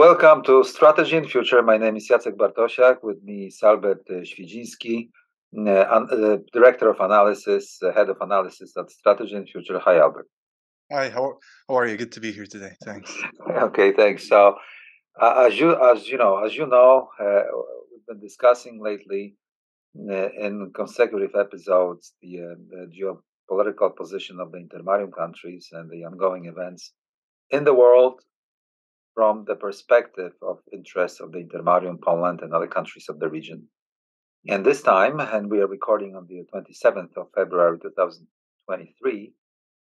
Welcome to Strategy and Future. My name is Jacek Bartosiak. With me is Albert Świdziński, Director of Analysis, Head of Analysis at Strategy and Future. Hi, Albert. Hi, how are you? Good to be here today. Thanks. Okay, thanks. So, as you know, we've been discussing lately in consecutive episodes the geopolitical position of the intermarium countries and the ongoing events in the world from the perspective of interests of the intermarium, Poland, and other countries of the region. And this time, and we are recording on the 27th of February 2023,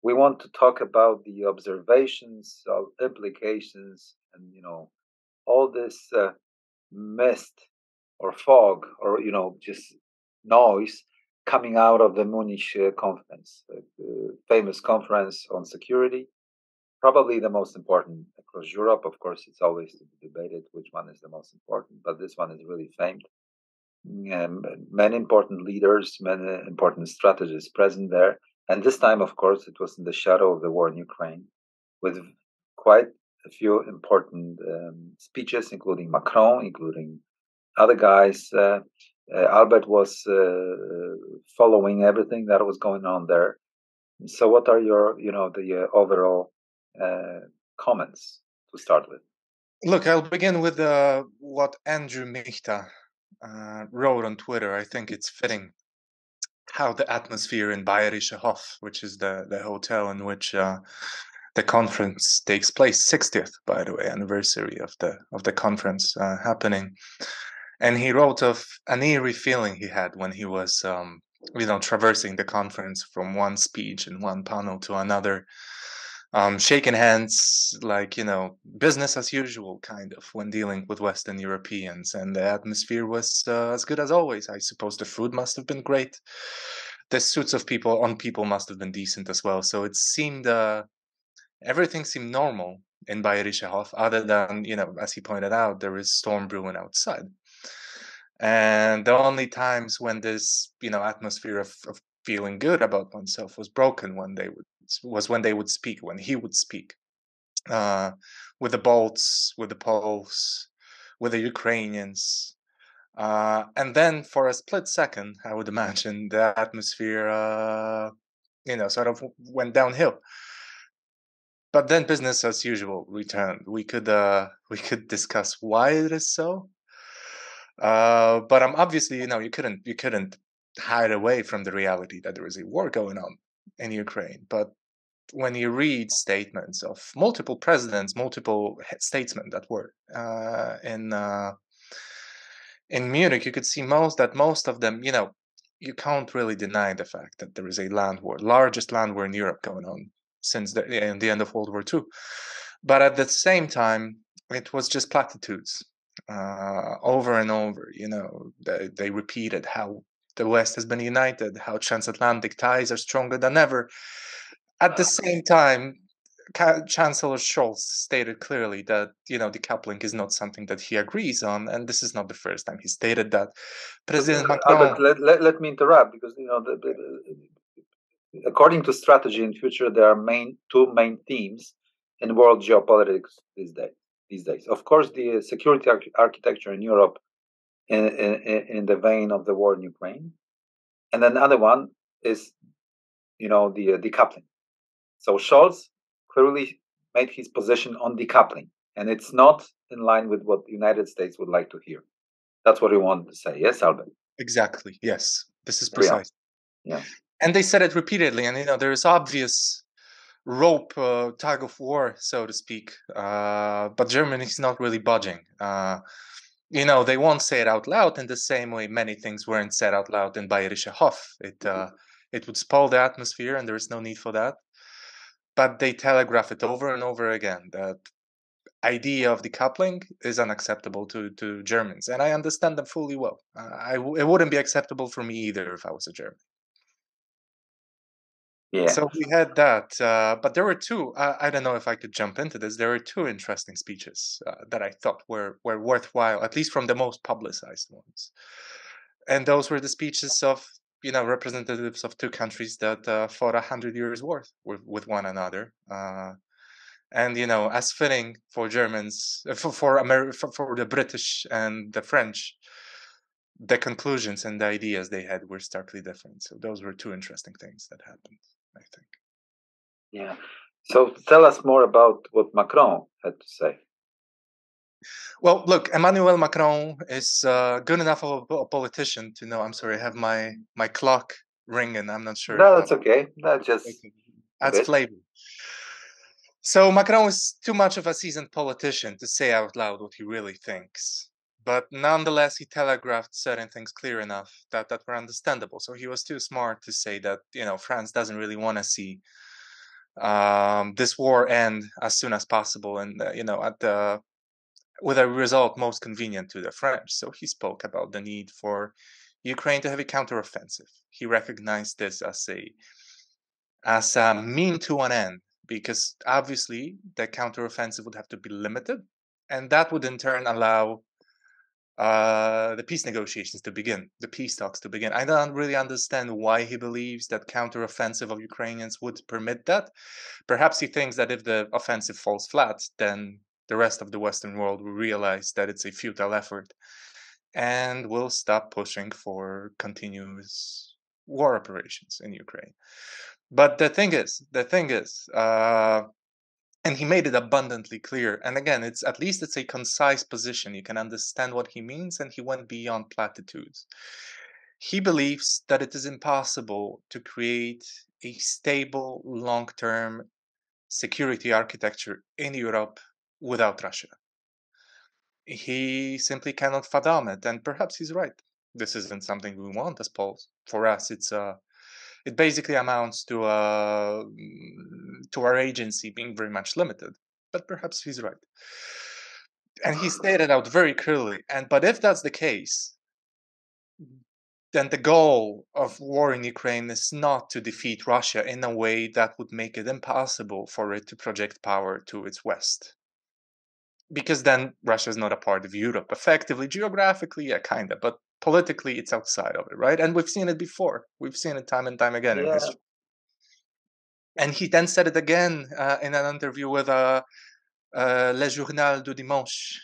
we want to talk about the observations of implications and, all this mist or fog or, just noise coming out of the Munich conference, the famous conference on security, probably the most important across Europe. Of course, it's always to be debated which one is the most important, but this one is really famed. Many important leaders, many important strategists present there. And this time, of course, it was in the shadow of the war in Ukraine, with quite a few important speeches, including Macron, including other guys. Albert was following everything that was going on there. So what are your, the overall comments to start with? Look, I'll begin with what Andrew Michta wrote on Twitter. I think it's fitting how the atmosphere in Bayerische Hof, which is the hotel in which the conference takes place, 60th, by the way, anniversary of the conference happening. And he wrote of an eerie feeling he had when he was, traversing the conference from one speech and one panel to another, shaking hands, like, business as usual, kind of, when dealing with Western Europeans. And the atmosphere was as good as always. I suppose the food must have been great. The suits of people must have been decent as well. So it seemed, everything seemed normal in Bayerische Hof, other than, as he pointed out, there is storm brewing outside. And the only times when this, atmosphere of feeling good about oneself was broken when he would speak, with the Balts, with the Poles, with the Ukrainians, and then for a split second, I would imagine the atmosphere, sort of went downhill. But then business as usual returned. We could discuss why it is so. But obviously, you couldn't hide away from the reality that there is a war going on in Ukraine. But when you read statements of multiple presidents, multiple statesmen that were in Munich, you could see most of them, you can't really deny the fact that there is a land war, largest land war in Europe going on since the end of World War II. But at the same time, it was just platitudes. Over and over, they repeated how the West has been united, how transatlantic ties are stronger than ever. At the same time, Chancellor Scholz stated clearly that, decoupling is not something that he agrees on, and this is not the first time he stated that. President Macron... Albert, let me interrupt, because, according to Strategy and Future, there are two main themes in world geopolitics these days. Of course, the security architecture in Europe in the vein of the war in Ukraine. And then another one is, the decoupling. So Scholz clearly made his position on decoupling, and it's not in line with what the United States would like to hear. That's what he wanted to say. Yes, Albert? Exactly. Yes. This is precise. Yeah. And they said it repeatedly, and, there is obvious rope tug of war, so to speak, but Germany's not really budging. They won't say it out loud in the same way many things weren't said out loud in Bayerische Hof. It would spoil the atmosphere, and there is no need for that. But they telegraph it over and over again, that idea of decoupling is unacceptable to Germans, and I understand them fully well. It wouldn't be acceptable for me either if I was a German. Yeah. So we had that, but there were two. I don't know if I could jump into this. There were two interesting speeches that I thought were worthwhile, at least from the most publicized ones. And those were the speeches of representatives of two countries that fought 100 years war with one another. And as fitting for Germans, for the British and the French, the conclusions and the ideas they had were starkly different. So those were two interesting things that happened, I think. Yeah. So tell us more about what Macron had to say. Well, look, Emmanuel Macron is good enough of a politician to know. I'm sorry, I have my clock ringing. I'm not sure. No, that's okay. That just adds flavor. So Macron is too much of a seasoned politician to say out loud what he really thinks. But nonetheless, he telegraphed certain things clear enough that were understandable. So he was too smart to say that, France doesn't really want to see this war end as soon as possible, and with a result most convenient to the French. So he spoke about the need for Ukraine to have a counteroffensive. He recognized this as a mean to an end, because obviously the counteroffensive would have to be limited, and that would in turn allow the peace negotiations to begin, the peace talks to begin. I don't really understand why he believes that counteroffensive of Ukrainians would permit that. Perhaps he thinks that if the offensive falls flat, then the rest of the Western world will realize that it's a futile effort and will stop pushing for continuous war operations in Ukraine. But the thing is, and he made it abundantly clear. And again, it's a concise position. You can understand what he means, and he went beyond platitudes. He believes that it is impossible to create a stable, long-term security architecture in Europe without Russia. He simply cannot fathom it, and perhaps he's right. This isn't something we want as Poles. For us, it basically amounts to our agency being very much limited. But perhaps he's right. And he stated out very clearly. But if that's the case, then the goal of war in Ukraine is not to defeat Russia in a way that would make it impossible for it to project power to its west. Because then Russia is not a part of Europe. Effectively, geographically, yeah, kind of, but politically, it's outside of it, right? And we've seen it before. We've seen it time and time again in history. And he then said it again in an interview with Le Journal du Dimanche.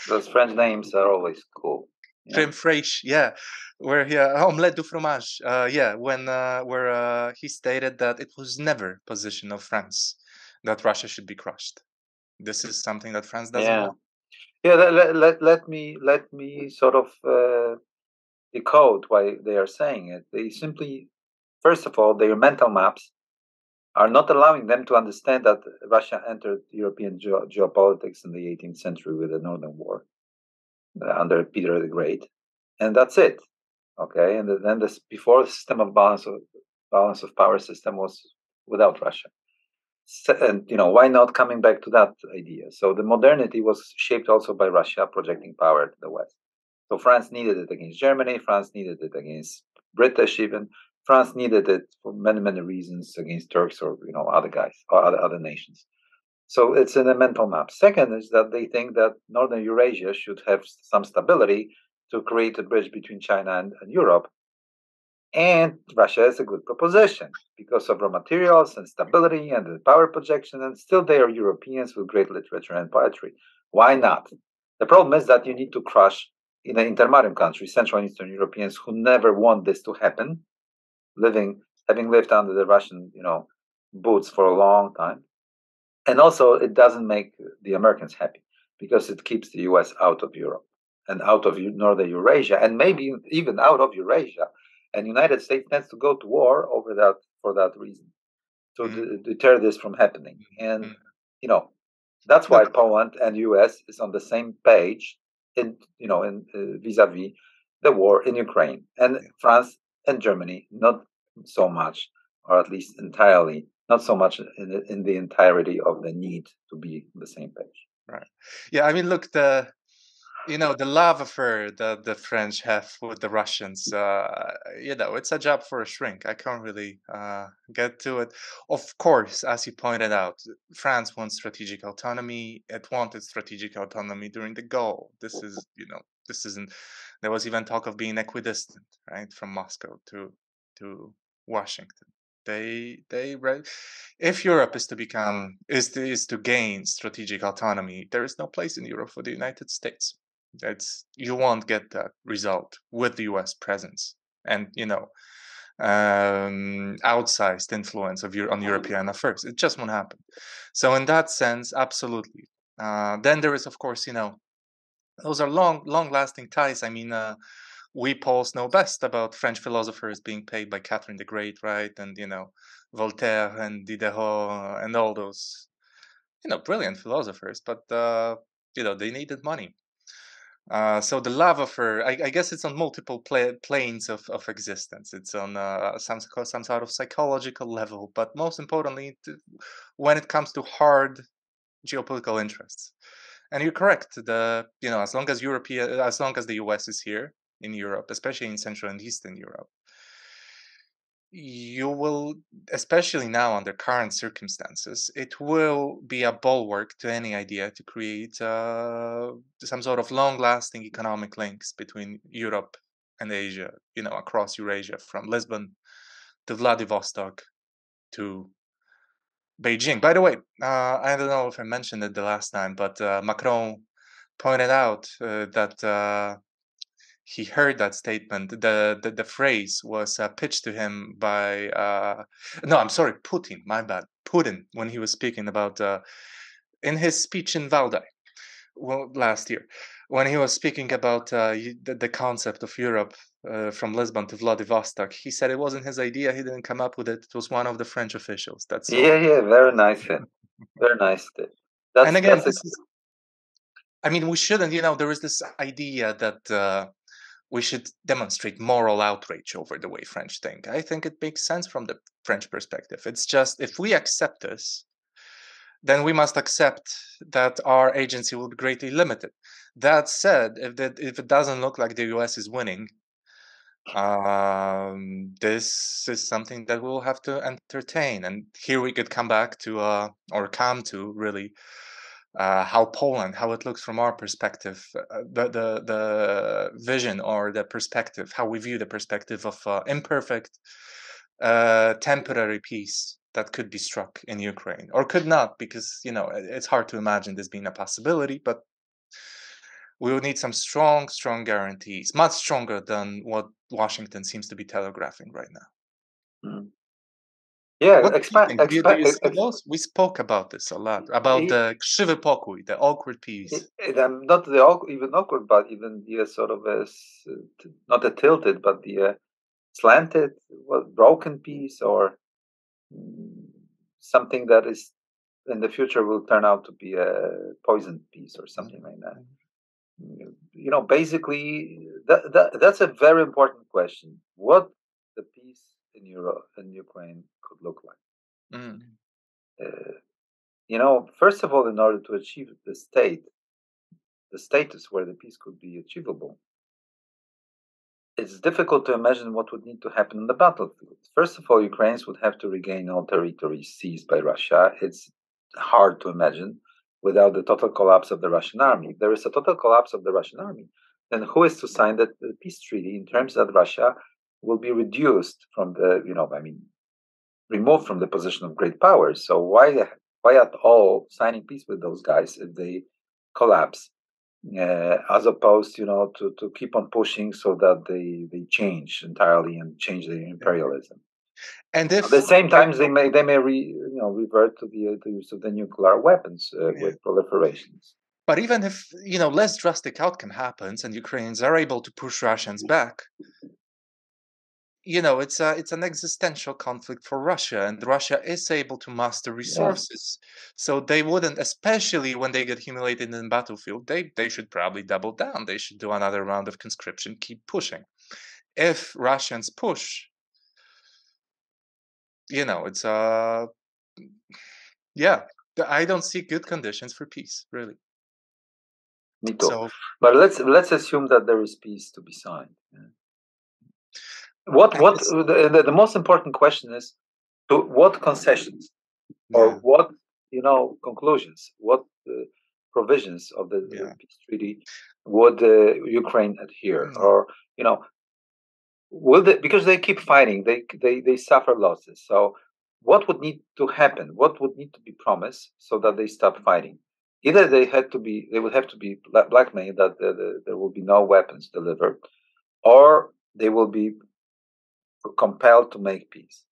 Those French names are always cool. Crème fraîche, yeah, where he omelette du fromage, where he stated that it was never position of France that Russia should be crushed. This is something that France doesn't want. Yeah, let me sort of decode why they are saying it. They simply, first of all, their mental maps are not allowing them to understand that Russia entered European geopolitics in the 18th century with the Northern War under Peter the Great, and that's it. Okay, and then before the system of balance of power system was without Russia. And why not coming back to that idea? So the modernity was shaped also by Russia projecting power to the West. So France needed it against Germany. France needed it against British even. France needed it for many, many reasons against Turks or other guys or other nations. So it's in the mental map. Second is that they think that Northern Eurasia should have some stability to create a bridge between China and Europe. And Russia is a good proposition because of raw materials and stability and the power projection, and still they are Europeans with great literature and poetry. Why not? The problem is that you need to crush in the intermarium countries, Central and Eastern Europeans who never want this to happen, having lived under the Russian, boots for a long time. And also it doesn't make the Americans happy because it keeps the US out of Europe and out of Northern Eurasia and maybe even out of Eurasia. And United States tends to go to war over that for that reason, to deter this from happening. And that's why Poland and US is on the same page in vis-a-vis the war in Ukraine, and France and Germany not so much, or at least entirely, not so much in the entirety of the need to be on the same page. Right. Yeah, I mean, look, the love affair that the French have with the Russians, it's a job for a shrink. I can't really get to it. Of course, as you pointed out, France wants strategic autonomy. It wanted strategic autonomy during the Gulf. This isn't. There was even talk of being equidistant, right, from Moscow to Washington. If Europe is to gain strategic autonomy, there is no place in Europe for the United States. You won't get that result with the U.S. presence and outsized influence on European affairs. It just won't happen. So in that sense, absolutely. Then there is, of course, those are long-lasting ties. I mean, we Poles know best about French philosophers being paid by Catherine the Great, right? And Voltaire and Diderot and all those, brilliant philosophers. But they needed money. So the love of her, I guess it's on multiple planes of existence. It's on some sort of psychological level, but most importantly, when it comes to hard geopolitical interests. And you're correct. As long as the US is here in Europe, especially in Central and Eastern Europe, you will, especially now under current circumstances, it will be a bulwark to any idea to create some sort of long-lasting economic links between Europe and Asia, across Eurasia, from Lisbon to Vladivostok to Beijing. By the way, I don't know if I mentioned it the last time, but Macron pointed out that he heard that statement. The phrase was pitched to him by Putin. My bad, Putin, when he was speaking about in his speech in Valdai last year, when he was speaking about the concept of Europe from Lisbon to Vladivostok. He said it wasn't his idea. He didn't come up with it. It was one of the French officials. That's all. Yeah, very nice. Very nice. And again, we shouldn't. There is this idea that we should demonstrate moral outrage over the way French think. I think it makes sense from the French perspective. It's just, if we accept this, then we must accept that our agency will be greatly limited. That said, if it doesn't look like the US is winning, this is something that we'll have to entertain. And here we could come to really how Poland, how it looks from our perspective, the vision or the perspective, how we view the perspective of imperfect, temporary peace that could be struck in Ukraine, or could not, because it's hard to imagine this being a possibility. But we will need some strong guarantees, much stronger than what Washington seems to be telegraphing right now. Mm. Yeah, what do you see those? We spoke about this a lot, about the krzywy pokój, the awkward peace. Not even awkward, but even the sort of not a tilted, but the slanted, broken peace, or something that is in the future will turn out to be a poisoned peace or something like that. Basically, that's a very important question. What the peace in Europe and Ukraine could look like. First of all, in order to achieve the status where the peace could be achievable, it's difficult to imagine what would need to happen on the battlefield. First of all, Ukrainians would have to regain all territories seized by Russia. It's hard to imagine without the total collapse of the Russian army. If there is a total collapse of the Russian army, then who is to sign the peace treaty in terms that Russia will be reduced from removed from the position of great powers? So why at all signing peace with those guys if they collapse, as opposed to keep on pushing so that they change entirely and change their imperialism. And if at the same time they may revert to the use of the nuclear weapons with proliferations. But even if less drastic outcome happens and Ukrainians are able to push Russians back, it's an existential conflict for Russia, and Russia is able to muster resources. So they wouldn't, especially when they get humiliated in the battlefield, they should probably double down. They should do another round of conscription, keep pushing. If Russians push, it's I don't see good conditions for peace, really. Me too. But let's assume that there is peace to be signed. The most important question is, to what concessions or what conclusions, what provisions of the peace treaty would Ukraine adhere? Or will they, because they keep fighting, they suffer losses. So what would need to happen? What would need to be promised so that they stop fighting? Either they would have to be blackmailed that there will be no weapons delivered, or they will be compelled to make peace.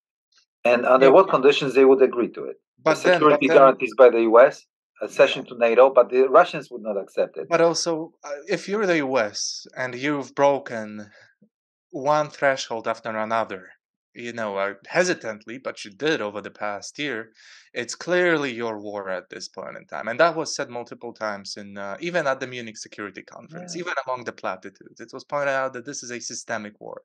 And under what conditions they would agree to it? But the security guarantees by the US, accession to NATO, but the Russians would not accept it. But also, if you're the US and you've broken one threshold after another, hesitantly, but you did over the past year, it's clearly your war at this point in time. And that was said multiple times in even at the Munich Security Conference, even among the platitudes. It was pointed out that this is a systemic war,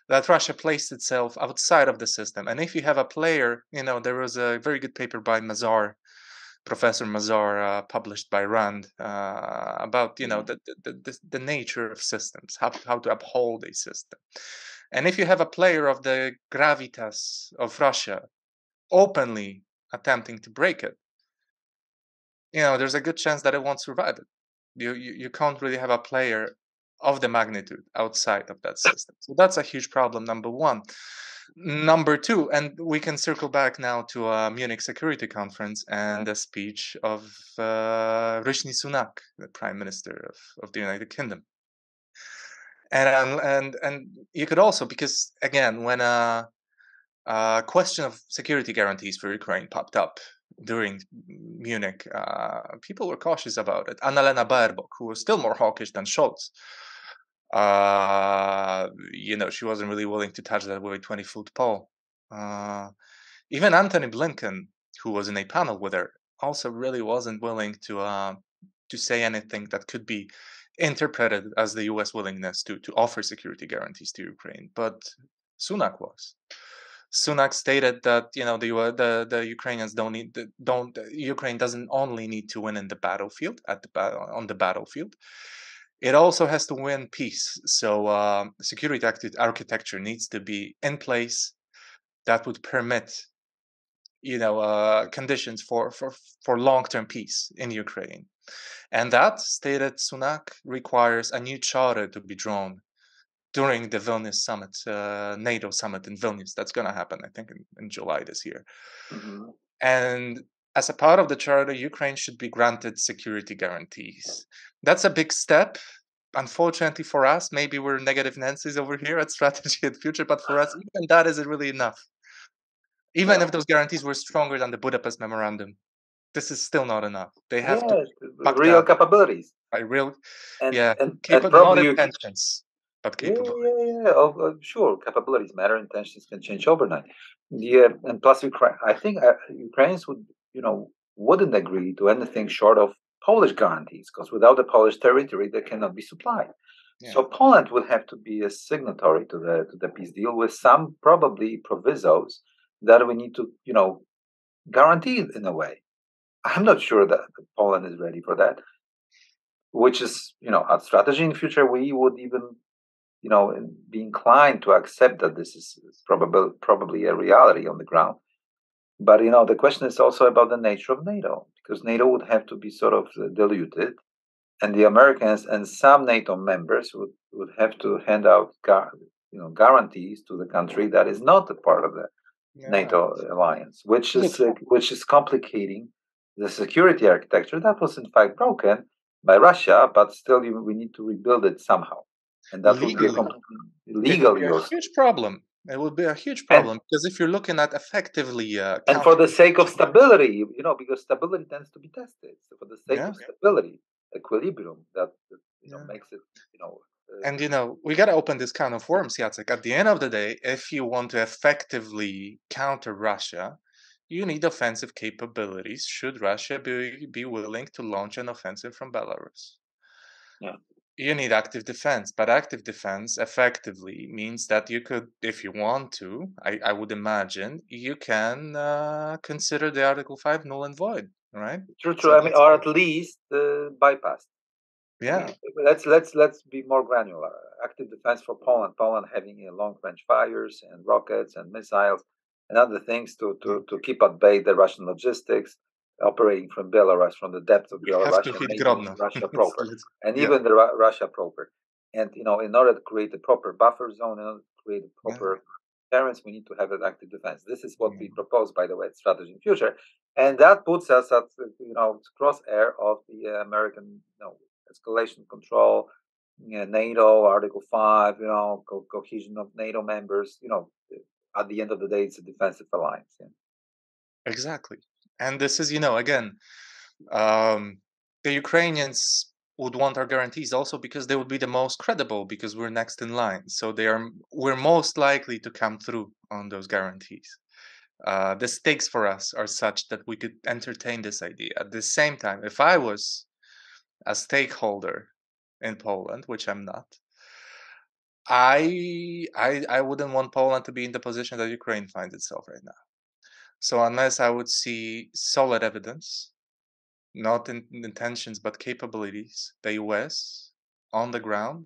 that Russia placed itself outside of the system. And if you have a player, there was a very good paper by Professor Mazar, published by Rand, about the nature of systems, how to uphold a system. And if you have a player of the gravitas of Russia openly attempting to break it, there's a good chance that it won't survive it. You can't really have a player of the magnitude outside of that system. So that's a huge problem, number one. Number two, and we can circle back now to a Munich Security Conference and the speech of Rishi Sunak, the Prime Minister of the United Kingdom. And you could also, because again, when a question of security guarantees for Ukraine popped up during Munich, people were cautious about it. Annalena Baerbock, who was still more hawkish than Scholz, she wasn't really willing to touch that with a 20-foot pole. Even Antony Blinken, who was in a panel with her, also really wasn't willing to say anything that could be interpreted as the U.S. willingness to offer security guarantees to Ukraine. But Sunak was. Sunak stated that the Ukrainians Ukraine doesn't only need to win in the battlefield on the battlefield. It also has to win peace. So security architecture needs to be in place that would permit conditions for long-term peace in Ukraine. And that, stated Sunak, requires a new charter to be drawn during the Vilnius summit, NATO summit in Vilnius. That's going to happen, I think, in July this year. Mm-hmm. And as a part of the charter, Ukraine should be granted security guarantees. That's a big step. Unfortunately for us, maybe we're negative Nancy's over here at Strategy&Future, but for us, even that isn't really enough. Even if those guarantees were stronger than the Budapest Memorandum, this is still not enough. They have to real capabilities. By real, and not intentions, but capabilities. Sure, capabilities matter. Intentions can change overnight. And plus, I think Ukrainians wouldn't agree to anything short of Polish guarantees, because without the Polish territory, there cannot be supply. Yeah. So Poland will have to be a signatory to the peace deal with some probably provisos that we need to guarantee in a way. I'm not sure that Poland is ready for that, which is, at Strategy&Future, we would even, be inclined to accept that this is probably a reality on the ground. But, the question is also about the nature of NATO, because NATO would have to be sort of diluted, and the Americans and some NATO members would have to hand out, guarantees to the country that is not a part of the NATO alliance, which is complicating the security architecture that was in fact broken by Russia, but still we need to rebuild it somehow, and that would be a huge problem. It would be a huge problem, because if you're looking at effectively and for the sake of stability, because stability tends to be tested. So for the sake of stability, equilibrium, that makes it, And we got to open this can of worms, Jacek. At the end of the day, if you want to effectively counter Russia, you need offensive capabilities should Russia be willing to launch an offensive from Belarus. Yeah. You need active defense, but active defense effectively means that you could, if you want to, I would imagine, you can consider the Article 5 null and void, right? True. So or at least bypass. Yeah. Let's be more granular. Active defense for Poland. Poland having long-range fires and rockets and missiles and other things to keep at bay the Russian logistics, operating from Belarus, from the depths of Belarus, and Russia proper, and even the Russia proper. And in order to create a proper buffer zone, create a proper deterrence, we need to have an active defense. This is what we propose, by the way, at Strategy and Future, and that puts us at crosshair of the American escalation control, NATO, Article 5, cohesion of NATO members. At the end of the day, it's a defensive alliance. Yeah. Exactly, and this is again. The Ukrainians would want our guarantees also because they would be the most credible, because we're next in line. So we're most likely to come through on those guarantees. The stakes for us are such that we could entertain this idea. At the same time, if I was a stakeholder in Poland, which I'm not, I wouldn't want Poland to be in the position that Ukraine finds itself right now. So unless I would see solid evidence, not in intentions but capabilities, the US on the ground,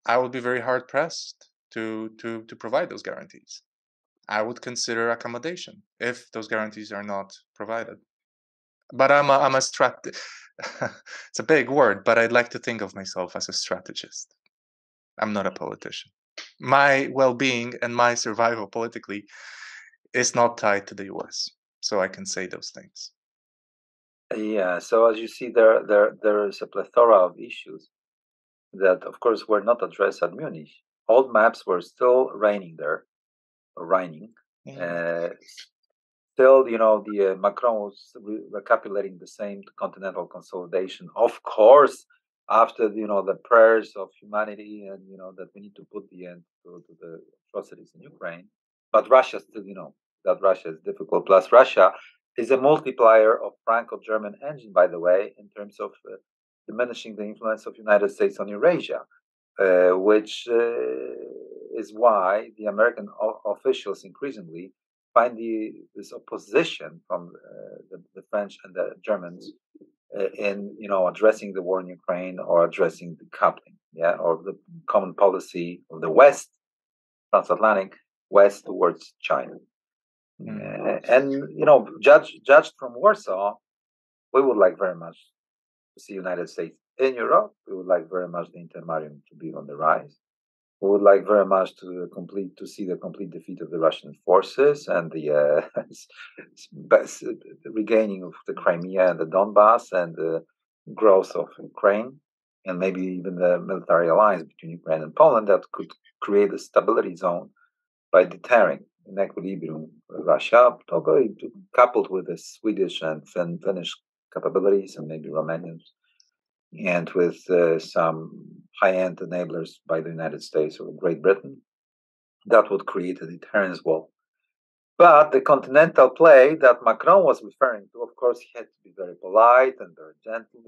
I would be very hard pressed to provide those guarantees. I would consider accommodation if those guarantees are not provided. But I'm a it's a big word, but I'd like to think of myself as a strategist. I'm not a politician. My well-being and my survival politically is not tied to the US, so I can say those things. Yeah, so as you see, there is a plethora of issues that, of course, were not addressed at Munich. Old maps were still reigning there, still, the Macron was recapitulating the same continental consolidation. Of course, after the prayers of humanity, and that we need to put the end to the atrocities in Ukraine. But Russia still, that Russia is difficult. Plus, Russia is a multiplier of Franco-German engine, by the way, in terms of diminishing the influence of United States on Eurasia, which is why the American officials increasingly find this opposition from the French and the Germans in addressing the war in Ukraine, or addressing the coupling, or the common policy of the West, transatlantic West towards China. And judged from Warsaw, we would like very much to see United States in Europe. We would like very much the intermarium to be on the rise. We would like very much to see the complete defeat of the Russian forces, and the regaining of the Crimea and the Donbass, and the growth of Ukraine, and maybe even the military alliance between Ukraine and Poland that could create a stability zone by deterring in equilibrium Russia, coupled with the Swedish and Finnish capabilities, and maybe Romanians, and with some high-end enablers by the United States or Great Britain, that would create a deterrence wall. But the continental play that Macron was referring to, of course, he had to be very polite and very gentle,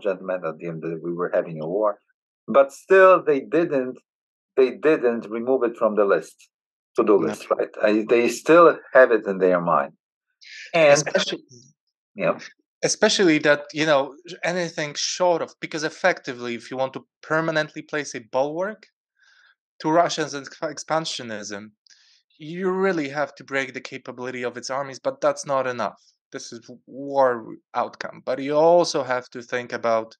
gentlemen, at the end we were having a war. But still, they didn't remove it from the list, to-do list, right? They still have it in their mind. And especially that, anything short of, because effectively, if you want to permanently place a bulwark to Russia's expansionism, you really have to break the capability of its armies, but that's not enough. This is war outcome. But you also have to think about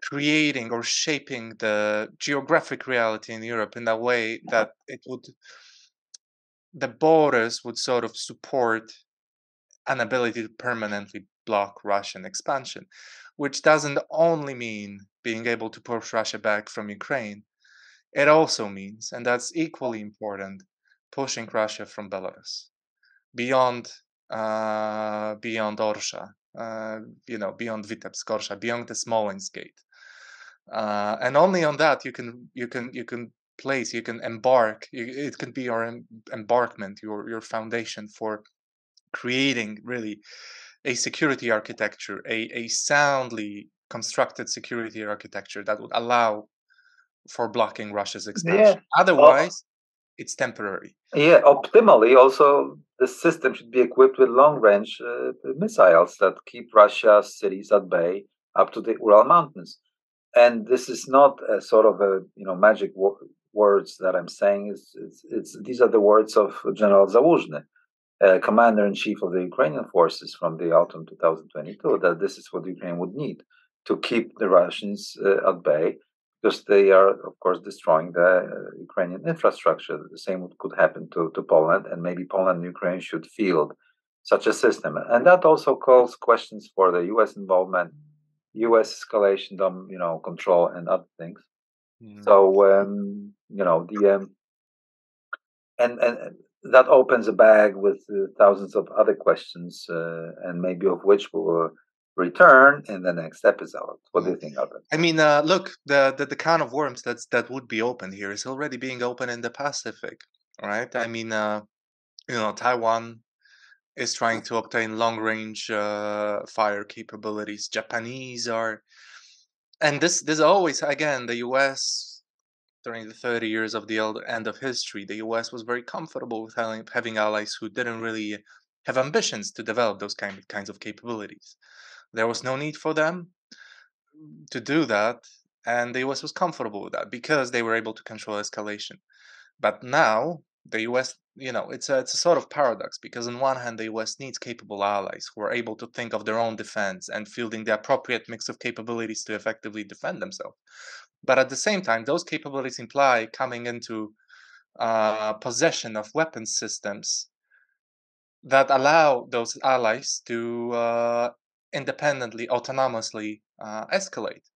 creating or shaping the geographic reality in Europe in a way that the borders would sort of support an ability to permanently block Russian expansion, which doesn't only mean being able to push Russia back from Ukraine. It also means, and that's equally important, pushing Russia from Belarus beyond Orsha, beyond Vitebsk, Orsha, beyond the Smolensk gate, and only on that you can embark. It can be your embarkment, your foundation for creating really a security architecture, a soundly constructed security architecture that would allow for blocking Russia's expansion. Otherwise, it's temporary. Optimally, also, the system should be equipped with long-range missiles that keep Russia's cities at bay up to the Ural Mountains. And this is not a sort of a magic words that I'm saying. These are the words of General Zaluzhny, commander-in-chief of the Ukrainian forces from the autumn 2022, that this is what Ukraine would need to keep the Russians at bay, because they are, of course, destroying the Ukrainian infrastructure. The same could happen to Poland, and maybe Poland and Ukraine should field such a system. And that also calls questions for the U.S. involvement, U.S. escalation, control, and other things. So, and that opens a bag with thousands of other questions, and maybe of which we'll return in the next episode. What do you think, Albert? I mean, look, the can of worms that would be open here is already being open in the Pacific, right? I mean, Taiwan is trying to obtain long-range fire capabilities. Japanese are, and this always again the U.S. during the 30 years of the end of history, the U.S. was very comfortable with having allies who didn't really have ambitions to develop those kinds of capabilities. There was no need for them to do that, and the US was comfortable with that because they were able to control escalation. But now the US, it's a sort of paradox because on one hand the US needs capable allies who are able to think of their own defense and fielding the appropriate mix of capabilities to effectively defend themselves. But at the same time, those capabilities imply coming into possession of weapon systems that allow those allies to independently, autonomously escalate.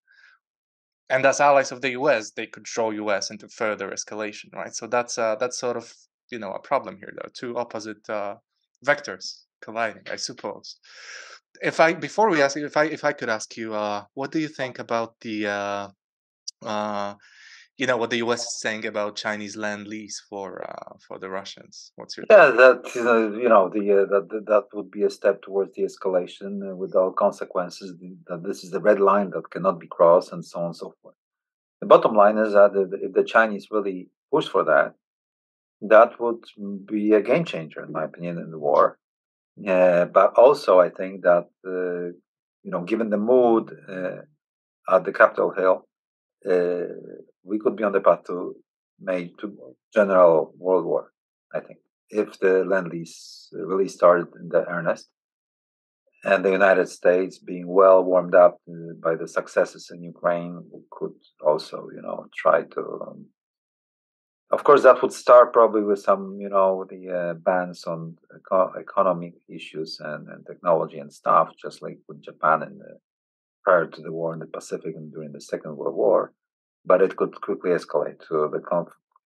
And as allies of the US, they could draw US into further escalation, right? So that's sort of a problem here. There are two opposite vectors colliding, I suppose. Before we ask you, if I could ask you, what do you think about the what the US is saying about Chinese land lease for the Russians? What's your Yeah, that that would be a step towards de-escalation with all consequences. That this is the red line that cannot be crossed, and so on and so forth. The bottom line is that if the Chinese really push for that, that would be a game changer, in my opinion, in the war. But also, I think that given the mood at the Capitol Hill, we could be on the path to general world war. I think if the land lease really started in the earnest, and the United States, being well warmed up by the successes in Ukraine, could also, try to. Of course, that would start probably with some, the bans on economic issues and technology and stuff, just like with Japan prior to the war in the Pacific and during the Second World War. But it could quickly escalate to the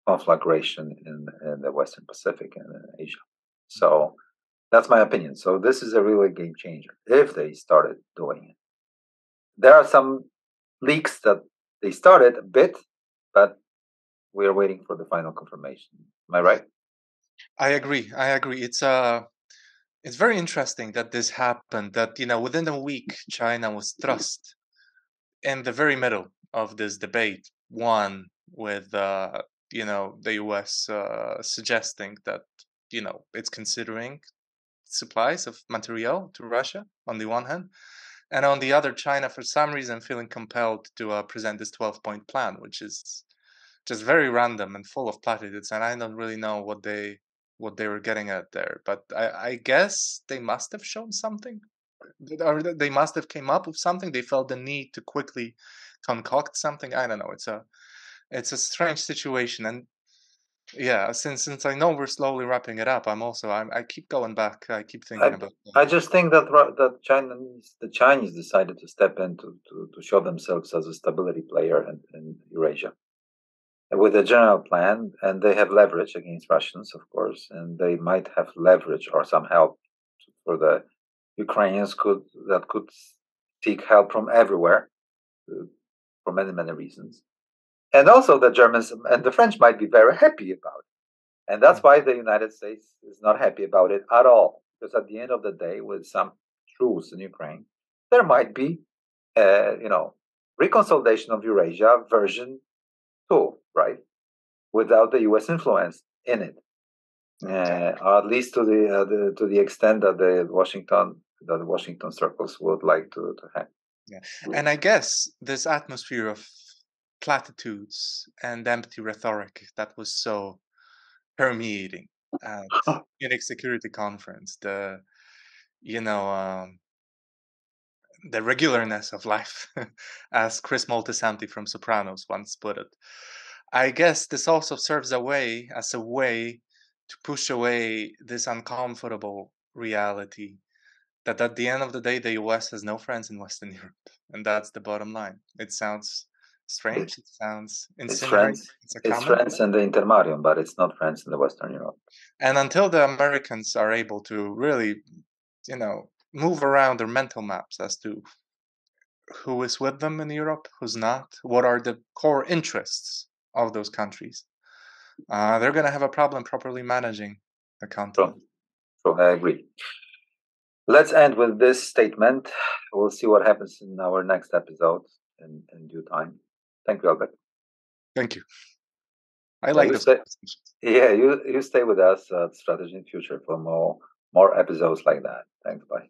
conflagration in the Western Pacific and Asia. So that's my opinion. So this is a really game changer if they started doing it. There are some leaks that they started a bit, but we are waiting for the final confirmation. Am I right? I agree. It's very interesting that this happened. That within a week, China was thrust in the very middle of this debate. One with the U.S. Suggesting that it's considering supplies of material to Russia on the one hand, and on the other, China for some reason feeling compelled to present this 12-point plan, which is just very random and full of platitudes, and I don't really know what they were getting at there. But I guess they must have shown something, or they must have came up with something. They felt the need to quickly concoct something. I don't know. It's a strange situation, and yeah, since I know we're slowly wrapping it up, I keep going back. I keep thinking about that. I just think that the Chinese decided to step in to show themselves as a stability player in Eurasia with a general plan, and they have leverage against Russians, of course, and they might have leverage or some help for the Ukrainians could seek help from everywhere for many reasons. And also the Germans and the French might be very happy about it. And that's why the United States is not happy about it at all. Because at the end of the day, with some truce in Ukraine, there might be, reconsolidation of Eurasia version 2, right? Without the U.S. influence in it, or at least to the extent that the Washington circles would like to have. Yeah, and I guess this atmosphere of platitudes and empty rhetoric that was so permeating at Munich Security Conference, the you know the regularness of life, as Chris Moltisanti from Sopranos once put it. I guess this also serves as a way to push away this uncomfortable reality that at the end of the day, the US has no friends in Western Europe. And that's the bottom line. It sounds strange. It sounds It's incinerating. France. It's a It's comment. France in the Intermarium, but it's not France in the Western Europe. And until the Americans are able to really, move around their mental maps as to who is with them in Europe, who's not, what are the core interests of those countries, they're going to have a problem properly managing the continent. So I agree. Let's end with this statement. We'll see what happens in our next episode in due time. Thank you, Albert. Thank you. I like this. Yeah, you stay with us at Strategy and Future for more episodes like that. Thanks. Bye.